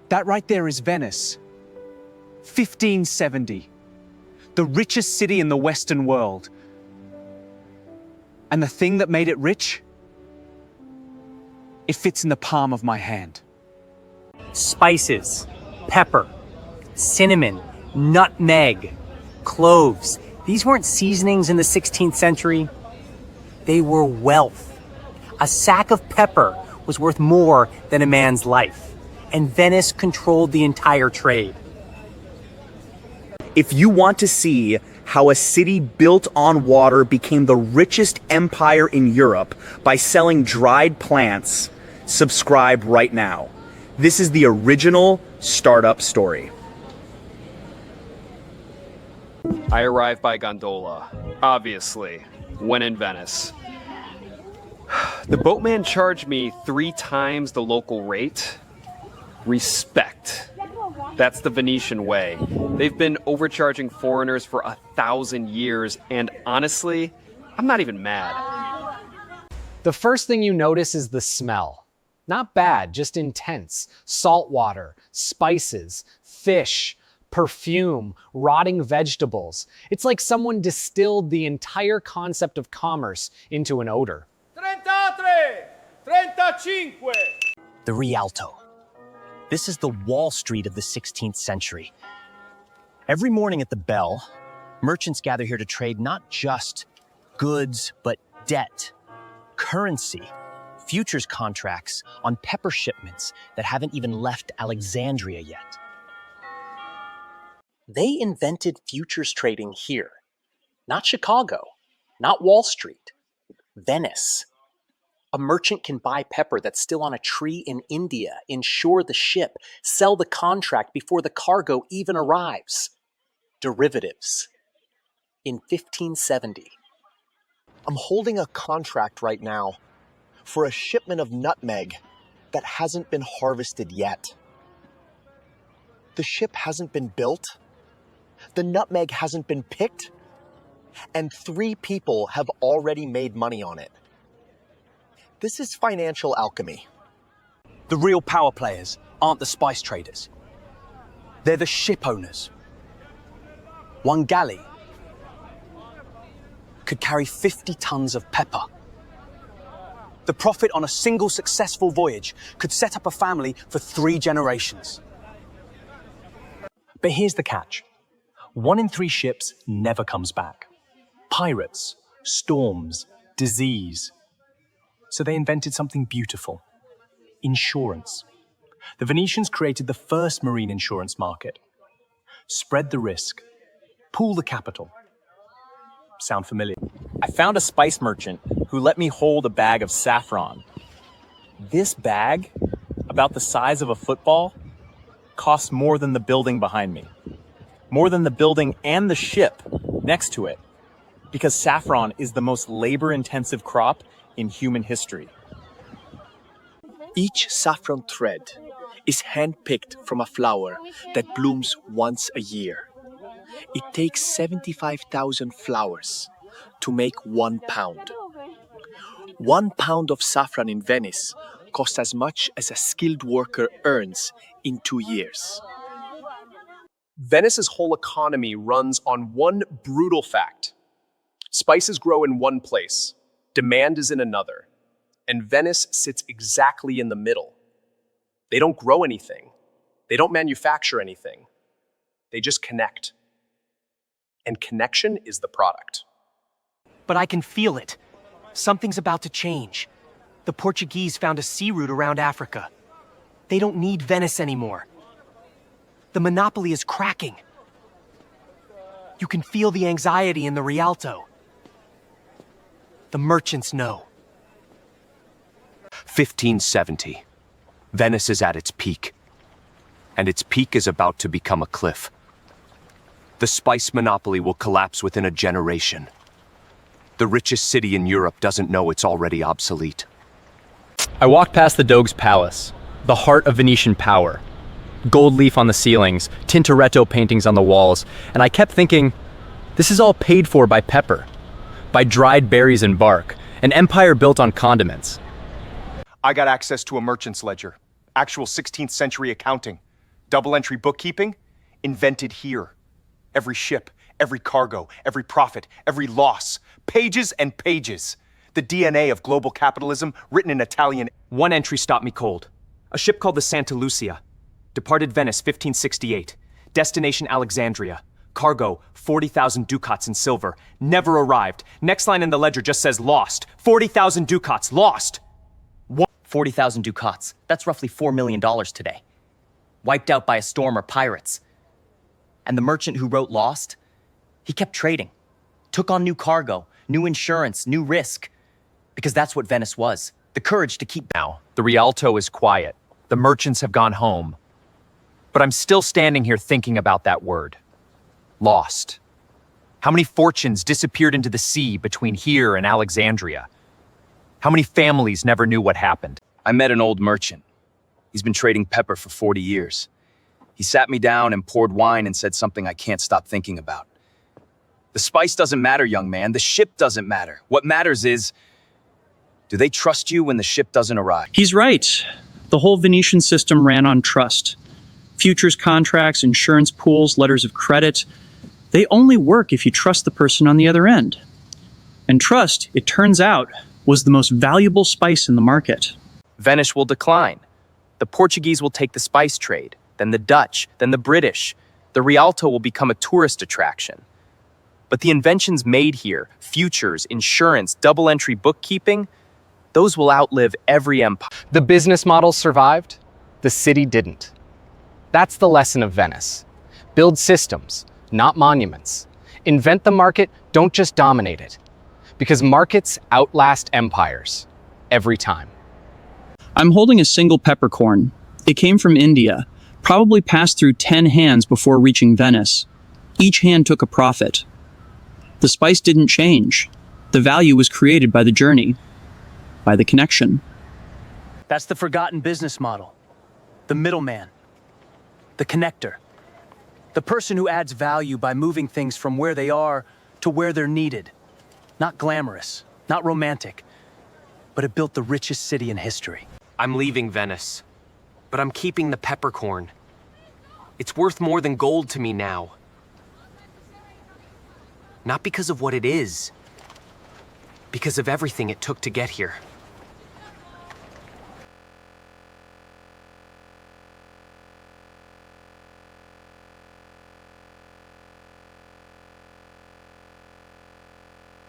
That right there is Venice. 1570. The richest city in the Western world. And the thing that made it rich? It fits in the palm of my hand. Spices, pepper, cinnamon, nutmeg, cloves. These weren't seasonings in the 16th century. They were wealth. A sack of pepper was worth more than a man's life, and Venice controlled the entire trade. If you want to see how a city built on water became the richest empire in Europe by selling dried plants, subscribe right now. This is the original startup story. I arrived by gondola, obviously, when in Venice. The boatman charged me 3 times the local rate. Respect. That's the Venetian way. They've been overcharging foreigners for 1,000 years, and honestly, I'm not even mad. The first thing you notice is the smell. Not bad, just intense. Salt water, spices, fish, perfume, rotting vegetables. It's like someone distilled the entire concept of commerce into an odor. 33, 35. The Rialto. This is the Wall Street of the 16th century. Every morning at the bell, merchants gather here to trade not just goods, but debt, currency, futures contracts on pepper shipments that haven't even left Alexandria yet. They invented futures trading here. Not Chicago, not Wall Street, Venice. A merchant can buy pepper that's still on a tree in India, insure the ship, sell the contract before the cargo even arrives. Derivatives. In 1570. I'm holding a contract right now for a shipment of nutmeg that hasn't been harvested yet. The ship hasn't been built, the nutmeg hasn't been picked, and 3 people have already made money on it. This is financial alchemy. The real power players aren't the spice traders. They're the ship owners. One galley could carry 50 tons of pepper. The profit on a single successful voyage could set up a family for 3 generations. But here's the catch. 1 in 3 ships never comes back. Pirates, storms, disease. So they invented something beautiful. Insurance. The Venetians created the first marine insurance market. Spread the risk. Pool the capital. Sound familiar? I found a spice merchant who let me hold a bag of saffron. This bag, about the size of a football, costs more than the building behind me. More than the building and the ship next to it. Because saffron is the most labor-intensive crop in human history. Each saffron thread is hand-picked from a flower that blooms once a year. It takes 75,000 flowers to make 1 pound. 1 pound of saffron in Venice costs as much as a skilled worker earns in 2 years. Venice's whole economy runs on one brutal fact. Spices grow in one place, demand is in another, and Venice sits exactly in the middle. They don't grow anything. They don't manufacture anything. They just connect. And connection is the product. But I can feel it. Something's about to change. The Portuguese found a sea route around Africa. They don't need Venice anymore. The monopoly is cracking. You can feel the anxiety in the Rialto. The merchants know. 1570. Venice is at its peak. And its peak is about to become a cliff. The spice monopoly will collapse within a generation. The richest city in Europe doesn't know it's already obsolete. I walked past the Doge's Palace, the heart of Venetian power. Gold leaf on the ceilings, Tintoretto paintings on the walls, and I kept thinking, this is all paid for by pepper, by dried berries and bark, an empire built on condiments. I got access to a merchant's ledger, actual 16th century accounting. Double entry bookkeeping? Invented here. Every ship, every cargo, every profit, every loss. Pages and pages. The DNA of global capitalism written in Italian. One entry stopped me cold. A ship called the Santa Lucia. Departed Venice 1568. Destination Alexandria. Cargo 40,000 ducats in silver. Never arrived. Next line in the ledger just says lost. 40,000 ducats lost. 40,000 ducats. That's roughly $4 million today. Wiped out by a storm or pirates. And the merchant who wrote Lost, he kept trading. Took on new cargo, new insurance, new risk. Because that's what Venice was. The courage to keep... Now, the Rialto is quiet. The merchants have gone home. But I'm still standing here thinking about that word. Lost. How many fortunes disappeared into the sea between here and Alexandria? How many families never knew what happened? I met an old merchant. He's been trading pepper for 40 years. He sat me down and poured wine and said something I can't stop thinking about. The spice doesn't matter, young man. The ship doesn't matter. What matters is, do they trust you when the ship doesn't arrive? He's right. The whole Venetian system ran on trust. Futures contracts, insurance pools, letters of credit. They only work if you trust the person on the other end. And trust, it turns out, was the most valuable spice in the market. Venice will decline. The Portuguese will take the spice trade, then the Dutch, then the British. The Rialto will become a tourist attraction. But the inventions made here, futures, insurance, double-entry bookkeeping, those will outlive every empire. The business model survived, the city didn't. That's the lesson of Venice. Build systems, not monuments. Invent the market, don't just dominate it. Because markets outlast empires, every time. I'm holding a single peppercorn. It came from India, probably passed through 10 hands before reaching Venice. Each hand took a profit. The spice didn't change. The value was created by the journey, by the connection. That's the forgotten business model. The middleman. The connector. The person who adds value by moving things from where they are to where they're needed. Not glamorous, not romantic, but it built the richest city in history. I'm leaving Venice, but I'm keeping the peppercorn. It's worth more than gold to me now. Not because of what it is, because of everything it took to get here.